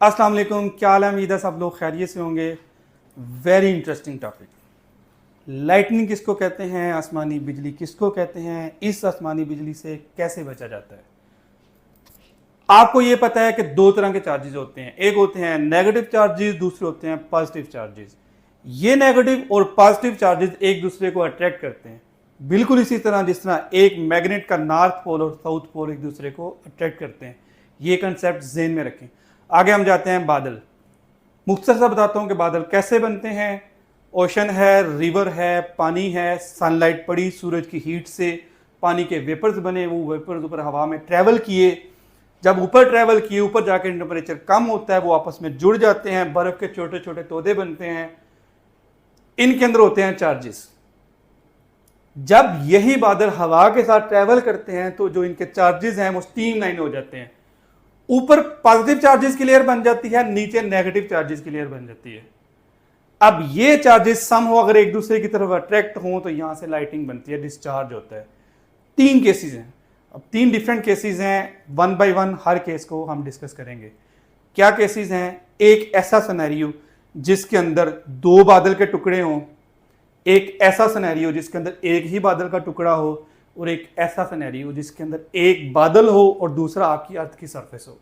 अस्सलाम वालेकुम, क्या हाल है? उम्मीद है सब लोग खैरियत से होंगे। Very interesting topic. लाइटनिंग किसको कहते हैं, आसमानी बिजली किसको कहते हैं, इस आसमानी बिजली से कैसे बचा जाता है। आपको ये पता है कि दो तरह के चार्जेस होते हैं, एक होते हैं नेगेटिव चार्जेस, दूसरे होते हैं पॉजिटिव चार्जेस। ये नेगेटिव और पॉजिटिव चार्जेस एक दूसरे को अट्रैक्ट करते हैं, बिल्कुल इसी तरह जिस तरह एक मैग्नेट का नॉर्थ पोल और साउथ पोल एक दूसरे को अट्रैक्ट करते हैं। ये कंसेप्ट ज़हन में रखें। आगे हम जाते हैं बादल। मुख्तसर सा बताता हूँ कि बादल कैसे बनते हैं। ओशन है, रिवर है, पानी है, सनलाइट पड़ी, सूरज की हीट से पानी के वेपर्स बने, वो वेपर्स ऊपर हवा में ट्रैवल किए, जब ऊपर ट्रैवल किए ऊपर जाकर टेम्परेचर कम होता है, वो आपस में जुड़ जाते हैं, बर्फ के छोटे छोटे तोदे बनते हैं, इनके अंदर होते हैं चार्जेस। जब यही बादल हवा के साथ ट्रैवल करते हैं तो जो इनके चार्जेस हैं वो स्ट्रीमलाइन हो जाते हैं। ऊपर पॉजिटिव चार्जेस की लेयर बन जाती है, नीचे नेगेटिव चार्जेस की लेयर बन जाती है। अब ये चार्जेस सम हो, अगर एक दूसरे की तरफ अट्रैक्ट हो तो यहां से लाइटिंग बनती है, डिस्चार्ज होता है। तीन केसेस हैं, अब तीन डिफरेंट केसेस हैं, one by one her case को हम डिस्कस करेंगे। क्या केसेस हैं? एक ऐसा सिनेरियो जिसके अंदर दो बादल के टुकड़े हों, एक ऐसा सिनेरियो जिसके अंदर एक ही बादल का टुकड़ा हो, और एक ऐसा सिनेरियो जिसके अंदर एक बादल हो और दूसरा आपकी अर्थ की सरफेस हो।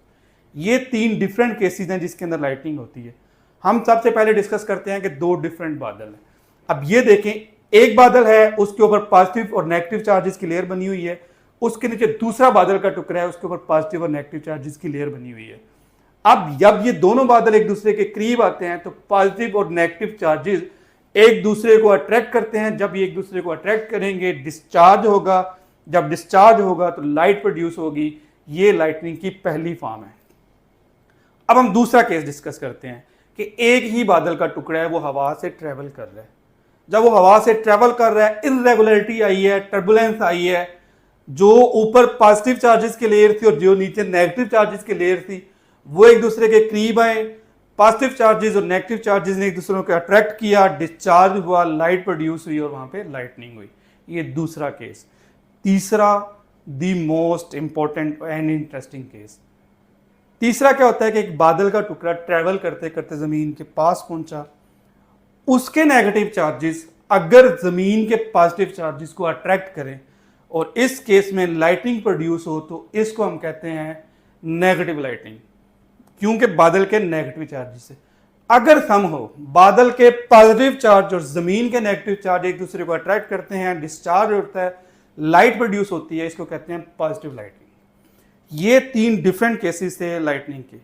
ये तीन डिफरेंट केसेस हैं जिसके अंदर लाइटनिंग होती है। हम सबसे पहले डिस्कस करते हैं कि दो डिफरेंट बादल हैं। अब ये देखें, एक बादल है, उसके ऊपर पॉजिटिव और नेगेटिव चार्जेस की लेयर बनी हुई है, उसके नीचे दूसरा बादल का टुकड़ा है, उसके ऊपर पॉजिटिव और नेगेटिव चार्जेस की लेयर बनी हुई है। अब जब ये दोनों बादल एक दूसरे के करीब आते हैं तो पॉजिटिव और नेगेटिव चार्जेस एक दूसरे को अट्रैक्ट करते हैं। जब ये एक दूसरे को अट्रैक्ट करेंगे डिस्चार्ज होगा, जब डिस्चार्ज होगा तो लाइट प्रोड्यूस होगी। ये लाइटनिंग की पहली फॉर्म है। अब हम दूसरा केस डिस्कस करते हैं कि एक ही बादल का टुकड़ा है, वो हवा से ट्रेवल कर रहा है। जब वो हवा से ट्रेवल कर रहा है, इररेगुलरिटी आई है, टर्बुलेंस आई है, जो ऊपर पॉजिटिव चार्जेस की लेयर थी और जो नीचे नेगेटिव चार्जेस की लेयर थी वो एक दूसरे के करीब आए। पॉजिटिव चार्जेस और नेगेटिव चार्जेस ने एक दूसरे को अट्रैक्ट किया, डिस्चार्ज हुआ, लाइट प्रोड्यूस हुई और वहां पे लाइटनिंग हुई। ये दूसरा केस। तीसरा, the most important and interesting case. तीसरा क्या होता है कि एक बादल का टुकड़ा ट्रैवल करते करते जमीन के पास पहुंचा, उसके नेगेटिव चार्जेस अगर जमीन के पॉजिटिव चार्जेस को अट्रैक्ट करें और इस केस में लाइटिंग प्रोड्यूस हो तो इसको हम कहते हैं नेगेटिव लाइटिंग, क्योंकि बादल के नेगेटिव चार्जेस से। अगर सम हो, बादल के पॉजिटिव चार्ज और जमीन के नेगेटिव चार्ज एक दूसरे को अट्रैक्ट करते हैं, डिस्चार्ज होता है, लाइट प्रोड्यूस होती है, इसको कहते हैं पॉजिटिव लाइटिंग। ये तीन डिफरेंट केसेस थे लाइटनिंग के।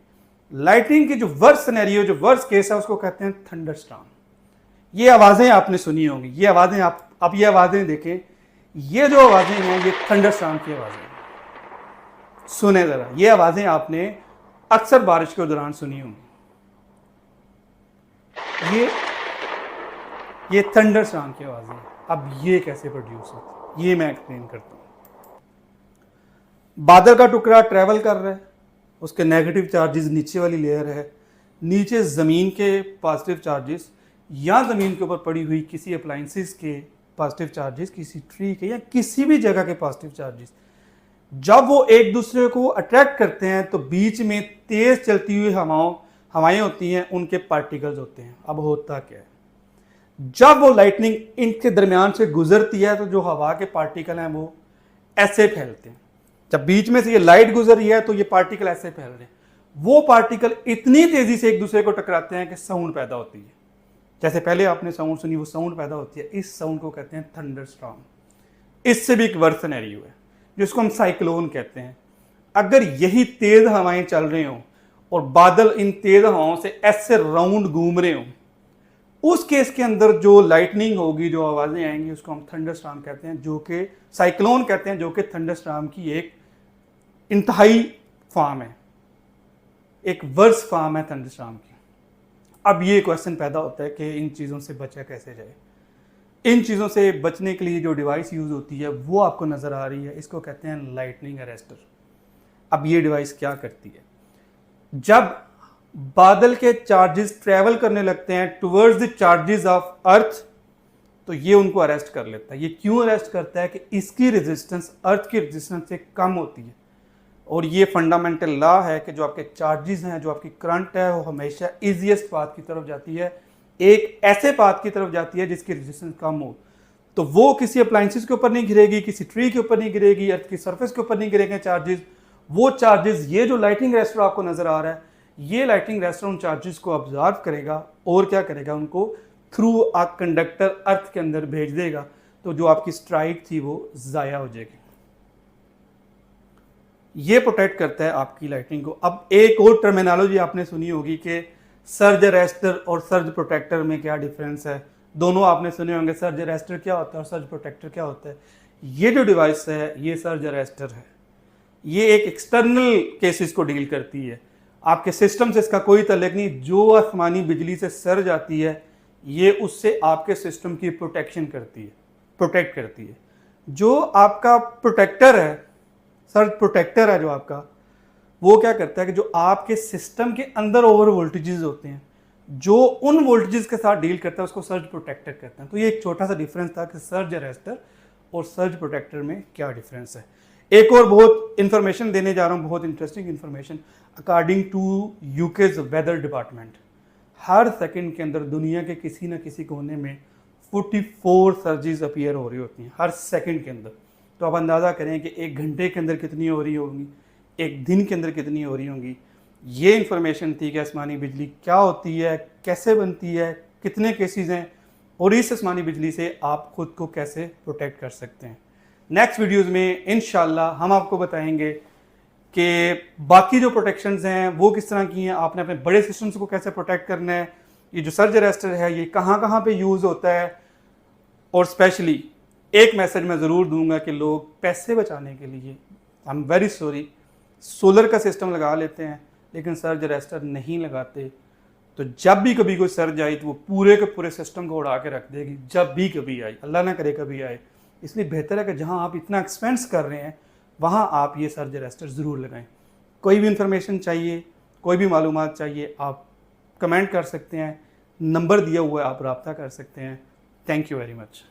लाइटनिंग की जो वर्स्ट सिनेरियो, जो वर्स्ट केस है, उसको कहते हैं थंडरस्टॉर्म। ये आवाजें आपने सुनी होंगी, ये आवाजें आप ये आवाजें देखें, ये जो आवाजें हैं ये थंडरस्टॉर्म की आवाजें हैं। सुने जरा, ये आवाजें आपने अक्सर बारिश के दौरान सुनी होंगी। ये थंडरस्टॉर्म की आवाजें हैं। अब ये कैसे प्रोड्यूस होती है ये मैं एक्सप्लेन करता हूं। बादल का टुकड़ा ट्रैवल कर रहा है, उसके नेगेटिव चार्जेस नीचे वाली लेयर है, नीचे जमीन के पॉजिटिव चार्जेस या जमीन के ऊपर पड़ी हुई किसी अप्लायंसेस के पॉजिटिव चार्जेस, किसी ट्री के या किसी भी जगह के पॉजिटिव चार्जेस, जब वो एक दूसरे को अट्रैक्ट करते हैं तो बीच में तेज चलती हुई हवाएं होती हैं, उनके पार्टिकल्स होते हैं। अब होता क्या है, जब वो लाइटनिंग इनके दरमियान से गुजरती है तो जो हवा के पार्टिकल हैं वो ऐसे फैलते हैं। जब बीच में से ये लाइट गुजर रही है तो ये पार्टिकल ऐसे फैल रहे हैं। वो पार्टिकल इतनी तेजी से एक दूसरे को टकराते हैं कि साउंड पैदा होती है। जैसे पहले आपने साउंड सुनी, वो साउंड पैदा होती है। इस साउंड को कहते हैं थंडरस्टॉर्म। इससे भी एक वर्स्ट सिनेरियो है जिसको हम साइक्लोन कहते हैं। अगर यही तेज हवाएं चल रही हों और बादल इन तेज हवाओं से ऐसे राउंड घूम रहे हों, उस केस के अंदर जो लाइटनिंग होगी, जो आवाजें आएंगी, उसको हम थंडरस्टॉर्म कहते हैं, जो कि साइक्लोन कहते हैं, जो कि थंडरस्टॉर्म की एक इंतहाई फॉर्म है, एक वर्स्ट फॉर्म है थंडरस्टॉर्म की। अब ये क्वेश्चन पैदा होता है कि इन चीज़ों से बचा कैसे जाए। इन चीज़ों से बचने के लिए जो डिवाइस यूज़ होती है वो आपको नज़र आ रही है, इसको कहते हैं लाइटनिंग अरेस्टर। अब ये डिवाइस क्या करती है, जब बादल के चार्जेस ट्रेवल करने लगते हैं towards the charges of earth, तो ये उनको अरेस्ट कर लेता है। ये क्यों अरेस्ट करता है कि इसकी रेजिस्टेंस अर्थ की रेजिस्टेंस से कम होती है। और ये फंडामेंटल लॉ है कि जो आपके चार्जेस हैं, जो आपकी करंट है, वो हमेशा ईजीएस्ट पाथ की तरफ जाती है, एक ऐसे पाथ की तरफ जाती है जिसकी रेजिस्टेंस कम हो। तो वो किसी अप्लाइंसेस के ऊपर नहीं गिरेगी, किसी ट्री के ऊपर नहीं गिरेगी, अर्थ की सरफेस के ऊपर नहीं गिरेंगे चार्जेस। वो चार्जेस, ये जो लाइटिंग रेस्टर आपको नजर आ रहा है, ये लाइटिंग रेस्टर उन चार्जेस को ऑब्जर्व करेगा और क्या करेगा, उनको थ्रू अ कंडक्टर अर्थ के अंदर भेज देगा। तो जो आपकी स्ट्राइक थी वो ज़ाया हो जाएगी। ये प्रोटेक्ट करता है आपकी लाइटिंग को। अब एक और टर्मिनोलॉजी आपने सुनी होगी कि सर्ज अरेस्टर और सर्ज प्रोटेक्टर में क्या डिफरेंस है। दोनों आपने सुने होंगे, सर्ज अरेस्टर क्या होता है और सर्ज प्रोटेक्टर क्या होता है। ये जो डिवाइस है ये सर्ज अरेस्टर है, ये एक एक्सटर्नल केसेस को डील करती है, आपके सिस्टम से इसका कोई तल्लुक नहीं। जो आसमानी बिजली से सर्ज आती है ये उससे आपके सिस्टम की प्रोटेक्शन करती है, प्रोटेक्ट करती है। जो आपका प्रोटेक्टर है, सर्ज प्रोटेक्टर है जो आपका, वो क्या करता है कि जो आपके सिस्टम के अंदर ओवर वोल्टेजेस होते हैं, जो उन वोल्टेजेस के साथ डील करता है, उसको सर्ज प्रोटेक्टर कहते हैं। तो ये एक छोटा सा डिफरेंस था कि सर्ज अरेस्टर और सर्ज प्रोटेक्टर में क्या डिफरेंस है। एक और बहुत इंफॉर्मेशन देने जा रहा हूँ, बहुत interesting information. According to UK's weather department, हर सेकंड के अंदर दुनिया के किसी न किसी कोने में 44 सर्जेस अपीयर हो रही होती हैं हर सेकंड के अंदर। तो आप अंदाज़ा करें कि एक घंटे के अंदर कितनी हो रही होंगी, एक दिन के अंदर कितनी हो रही होंगी। ये इन्फॉर्मेशन थी कि आसमानी बिजली क्या होती है, कैसे बनती है, कितने केसेस हैं और इस आसमानी बिजली से आप खुद को कैसे प्रोटेक्ट कर सकते हैं। नेक्स्ट वीडियोज़ में इंशाल्लाह हम आपको बताएंगे कि बाकी जो प्रोटेक्शंस हैं वो किस तरह की हैं, आपने अपने बड़े सिस्टम्स को कैसे प्रोटेक्ट करना है, ये जो सर्ज अरेस्टर है ये कहाँ कहाँ पे यूज़ होता है। और स्पेशली एक मैसेज मैं ज़रूर दूंगा कि लोग पैसे बचाने के लिए, I am very sorry, solar का सिस्टम लगा लेते हैं लेकिन सर्ज अरेस्टर नहीं लगाते। तो जब भी कभी कोई सर्ज आई तो वो पूरे के पूरे सिस्टम को उड़ा के रख देगी, जब भी कभी आई, अल्लाह ना करे कभी आए। इसलिए बेहतर है कि जहाँ आप इतना एक्सपेंस कर रहे हैं वहाँ आप ये सर्ज अरेस्टर ज़रूर लगाएं। कोई भी इंफॉर्मेशन चाहिए, कोई भी मालूमात चाहिए, आप कमेंट कर सकते हैं, नंबर दिया हुआ है, आप रब्ता कर सकते हैं। Thank you very much.